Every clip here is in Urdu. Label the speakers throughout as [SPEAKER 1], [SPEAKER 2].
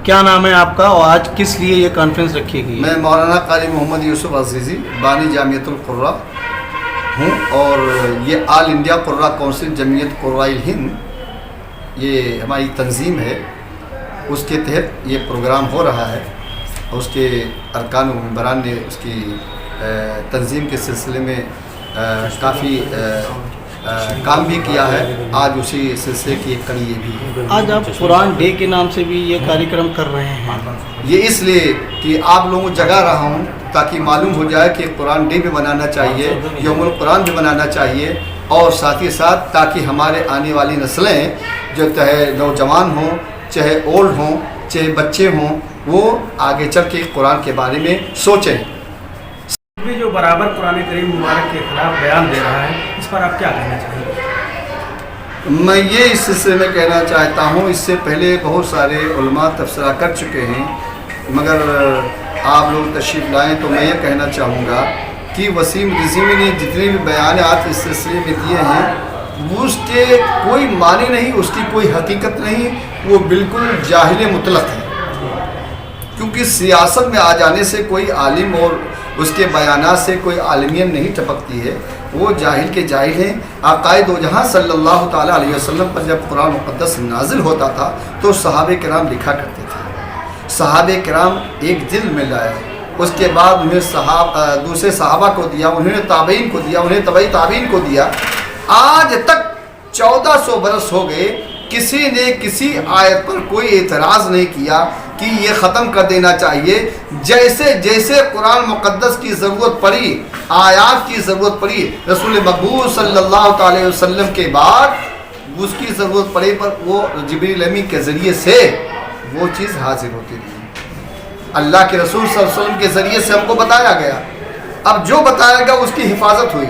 [SPEAKER 1] کیا نام ہے آپ کا اور آج کس لیے یہ کانفرنس رکھی گئی؟
[SPEAKER 2] میں مولانا قاری محمد یوسف عزیزی بانی جامعۃ القراء ہوں، اور یہ آل انڈیا قراء کونسل جمعیت قراء ہند یہ ہماری تنظیم ہے، اس کے تحت یہ پروگرام ہو رہا ہے اور اس کے ارکان و ممبران نے اس کی تنظیم کے سلسلے میں کافی کام بھی کیا ہے۔ آج اسی سلسلے کی ایک کڑی یہ بھی ہے۔
[SPEAKER 1] آج آپ قرآن ڈے کے نام سے بھی یہ کاریہ کر رہے ہیں؟
[SPEAKER 2] یہ اس لیے کہ آپ لوگوں کو جگا رہا ہوں تاکہ معلوم ہو جائے کہ قرآن ڈے بھی بنانا چاہیے، یوم القرآن بھی بنانا چاہیے، اور ساتھ ہی ساتھ تاکہ ہمارے آنے والی نسلیں جو چاہے نوجوان ہوں، چاہے اولڈ ہوں، چاہے بچے ہوں، وہ آگے چل کے قرآن کے بارے میں سوچیں۔
[SPEAKER 3] جو برابر قرآن کریم مبارک کے خلاف بیان دے رہا ہے، اس پر آپ کیا کہنا چاہیں گے؟
[SPEAKER 2] میں یہ اس سلسلے میں کہنا چاہتا ہوں، اس سے پہلے بہت سارے علماء تبصرہ کر چکے ہیں، مگر آپ لوگ تشریف لائیں تو میں یہ کہنا چاہوں گا کہ وسیم رضوی نے جتنے بھی بیانات اس سلسلے میں دیے ہیں اس کے کوئی معنی نہیں، اس کی کوئی حقیقت نہیں، وہ بالکل جاہل مطلق ہے، کیونکہ سیاست میں آ جانے سے کوئی عالم اور اس کے بیانات سے کوئی عالمیت نہیں ٹپکتی ہے، وہ جاہل کے جاہل ہیں۔ آقائے دو جہاں صلی اللہ تعالیٰ علیہ وسلم پر جب قرآن مقدس نازل ہوتا تھا تو صحابہ کرام لکھا کرتے تھے، صحابہ کرام ایک دل میں لائے، اس کے بعد انہیں دوسرے صحابہ کو دیا، انہوں نے تابعین کو دیا، انہیں تبعی تابعین کو دیا، آج تک 1400 برس ہو گئے، کسی نے کسی آیت پر کوئی اعتراض نہیں کیا کہ یہ ختم کر دینا چاہیے۔ جیسے جیسے قرآن مقدس کی ضرورت پڑی، آیات کی ضرورت پڑی، رسول مقبول صلی اللہ تعالی وسلم کے بعد اس کی ضرورت پڑی پر وہ جبریل امین کے ذریعے سے وہ چیز حاضر ہوتی رہی۔ اللہ کے رسول صلی اللہ علیہ وسلم کے ذریعے سے ہم کو بتایا گیا، اب جو بتایا گیا اس کی حفاظت ہوئی،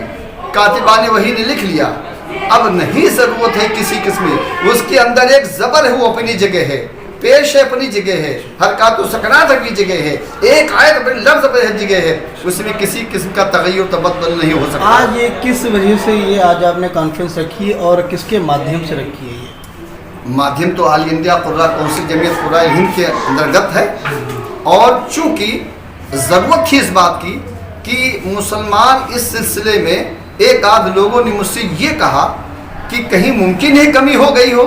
[SPEAKER 2] کاتبان وحی نے لکھ لیا، اب نہیں ضرورت ہے کسی قسم میں، اس کے اندر ایک زبر ہے، وہ اپنی جگہ ہے، پیش ہے اپنی جگہ ہے، حرکات و سکنات اپنی جگہ ہے، ایک آیت اپنے لفظ اپنی جگہ ہے، اس میں کسی قسم کا تغیر تبدل نہیں ہو سکتا۔
[SPEAKER 1] آج یہ کس وجہ سے یہ آج آپ نے کانفرنس رکھی ہے اور کس کے مادھیم سے رکھی ہے؟ یہ
[SPEAKER 2] مادھیم تو آل انڈیا قراء کونسل جمعیت قراء ہند کے انترگت ہے، اور چونکہ ضرورت تھی اس بات کی کہ مسلمان اس سلسلے میں ایک آدھ لوگوں نے مجھ سے یہ کہا کہ کہیں ممکن ہے کمی ہو گئی ہو،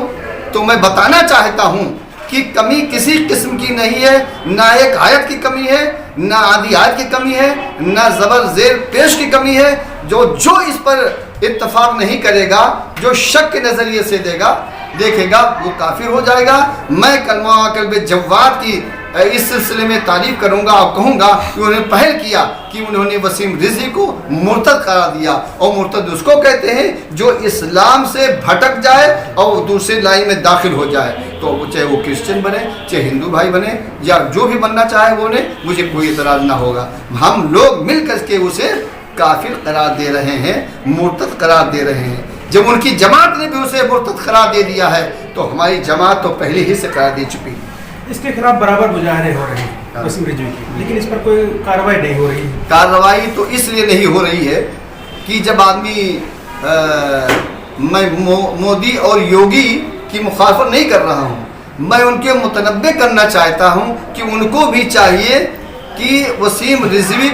[SPEAKER 2] تو میں بتانا چاہتا ہوں کہ کمی کسی قسم کی نہیں ہے، نہ ایک آیت کی کمی ہے، نہ آدھی آیت کی کمی ہے، نہ زبر زیر پیش کی کمی ہے۔ جو اس پر اتفاق نہیں کرے گا، جو شک کے نظریے سے دیکھے گا وہ کافر ہو جائے گا۔ میں کلمہ قلب جواد کی اس سلسلے میں تعریف کروں گا اور کہوں گا کہ انہوں نے پہل کیا کہ انہوں نے وسیم رضوی کو مرتد قرار دیا، اور مرتد اس کو کہتے ہیں جو اسلام سے بھٹک جائے اور دوسرے لائن میں داخل ہو جائے، تو چاہے وہ کرسچن بنے، چاہے ہندو بھائی بنے، یا جو بھی بننا چاہے وہ نے، مجھے کوئی اعتراض نہ ہوگا۔ ہم لوگ مل کر کے اسے کافر قرار دے رہے ہیں، مرتد قرار دے رہے ہیں۔ جب ان کی جماعت نے بھی اسے مرتد قرار دے دیا ہے تو ہماری جماعت تو پہلے ہی سے قرار دے چکی ہے۔
[SPEAKER 3] اس کے خلاف برابر مظاہرے ہو رہے ہیں وسیم رضوی کی، لیکن اس پر کوئی کارروائی نہیں ہو رہی ہے۔
[SPEAKER 2] کارروائی تو اس لیے نہیں ہو رہی ہے کہ جب آدمی میں مودی اور یوگی کی مخالفت نہیں کر رہا ہوں، میں ان کے متنبع کرنا چاہتا ہوں کہ ان کو بھی چاہیے کہ وسیم رضوی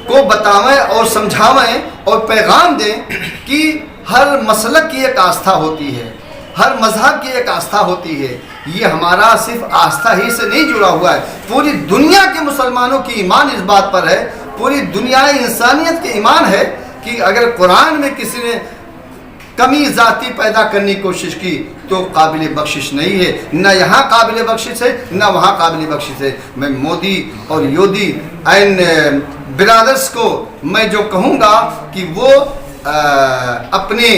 [SPEAKER 2] کو بتائیں اور سمجھائیں اور پیغام دیں کہ ہر مسلک کی ایک آستھا ہوتی ہے، ہر مذہب کی ایک آستھا ہوتی ہے، یہ ہمارا صرف آستھا ہی سے نہیں جڑا ہوا ہے، پوری دنیا کے مسلمانوں کی ایمان اس بات پر ہے، پوری دنیا انسانیت کے ایمان ہے کہ اگر قرآن میں کسی نے کمی ذاتی پیدا کرنے کی کوشش کی تو قابل بخشش نہیں ہے، نہ یہاں قابل بخشش ہے نہ وہاں قابل بخشش ہے۔ میں مودی اور یودی اینڈ برادرز کو میں جو کہوں گا کہ وہ اپنے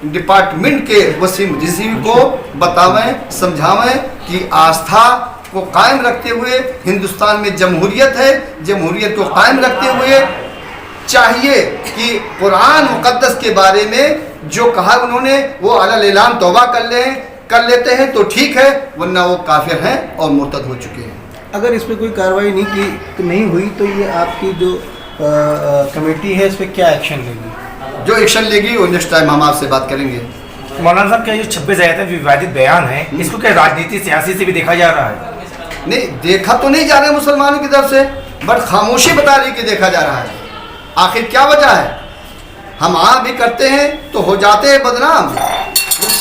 [SPEAKER 2] ڈپارٹمنٹ کے وسیم رضوی کو بتاویں، سمجھاویں کہ آستھا کو قائم رکھتے ہوئے ہندوستان میں جمہوریت ہے، جمہوریت کو قائم رکھتے ہوئے چاہیے کہ قرآن مقدس کے بارے میں جو کہا انہوں نے وہ علی الاعلان توبہ کر لیتے ہیں تو ٹھیک ہے، ورنہ وہ کافر ہیں اور مرتد ہو چکے ہیں۔
[SPEAKER 1] اگر اس پہ کوئی کارروائی نہیں ہوئی تو یہ آپ کی جو کمیٹی ہے اس پہ کیا ایکشن لے گی؟
[SPEAKER 2] جو ایکشن لے گی وہ نیکسٹ ٹائم ہم آپ سے بات کریں گے۔
[SPEAKER 3] مولانا صاحب کیا یہ 26 آیتیں ووادت بیان ہیں، اس کو کیا راجنیتی سیاسی سے بھی دیکھا جا رہا ہے؟
[SPEAKER 2] نہیں دیکھا تو نہیں جا رہا مسلمانوں کی طرف سے، بٹ خاموشی بتا رہی کہ دیکھا جا رہا ہے. آخر کیا وجہ ہے؟ ہم عام بھی کرتے ہیں تو ہو جاتے ہیں بدنام،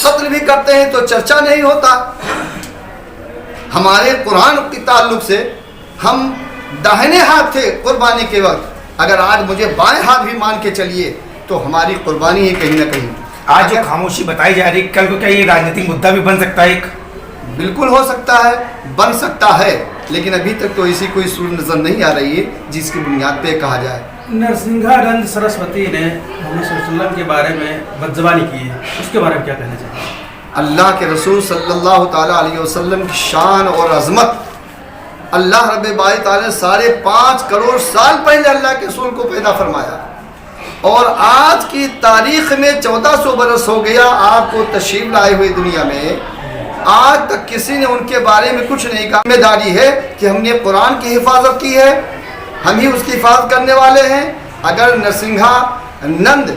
[SPEAKER 2] قتل بھی کرتے ہیں تو چرچا نہیں ہوتا. ہمارے قرآن کے تعلق سے ہم داہنے ہاتھ تھے قربانی کے وقت، اگر آج مجھے بائیں ہاتھ بھی مان کے چلیے تو ہماری قربانی ہے کہیں نہ کہیں.
[SPEAKER 4] آج جو خاموشی بتائی جا رہی ہے، کل کو کیا یہ راجنیتک مدعا بھی بن سکتا ہے؟ ایک
[SPEAKER 2] بالکل ہو سکتا ہے، بن سکتا ہے، لیکن ابھی تک تو ایسی کوئی صورت نظر نہیں آ رہی ہے جس کی بنیاد پہ کہا جائے.
[SPEAKER 3] نرسنگھانند سرسوتی نے محمد صلی اللہ علیہ وسلم کے بارے میں بدزبانی کی ہے، اس کے بارے میں کیا کہنا چاہیں گے؟
[SPEAKER 2] اللہ کے رسول صلی اللہ تعالیٰ علیہ وسلم کی شان اور عظمت اللہ رب باری تعالیٰ نے 5.5 کروڑ سال پہلے اللہ کے رسول کو پیدا فرمایا، اور آج کی تاریخ میں 1400 برس ہو گیا آپ کو تشریف لائے ہوئے دنیا میں. آج تک کسی نے ان کے بارے میں کچھ نہیں کہا. ذمہ داری ہے کہ ہم نے قرآن کی حفاظت کی ہے، ہم ہی اس کی حفاظت کرنے والے ہیں. اگر نرسنگھانند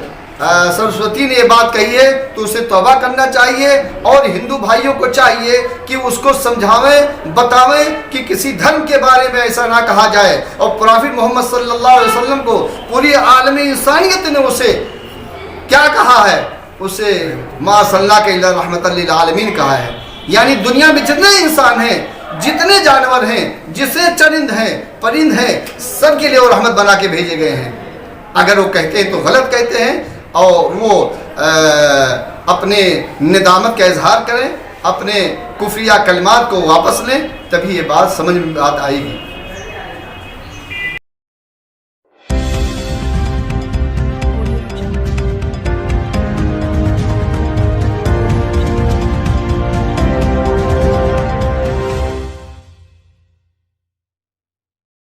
[SPEAKER 2] سرسوتی نے یہ بات کہی ہے تو اسے توبہ کرنا چاہیے، اور ہندو بھائیوں کو چاہیے کہ اس کو سمجھاویں، بتاویں کہ کسی دھرم کے بارے میں ایسا نہ کہا جائے. اور پروفٹ محمد صلی اللہ علیہ وسلم کو پوری عالمی انسانیت نے اسے کیا کہا ہے؟ اسے ما صلی اللہ کے رحمت للعالمین کہا ہے. یعنی دنیا میں جتنے انسان ہیں، جتنے جانور ہیں، جسے چرند ہیں، پرند ہیں، سب کے لیے وہ رحمت بنا کے بھیجے گئے ہیں. اگر وہ کہتے ہیں تو غلط کہتے ہیں، اور وہ اپنے ندامت کا اظہار کریں، اپنے کفریہ کلمات کو واپس لیں، تبھی یہ بات سمجھ میں آئے گی.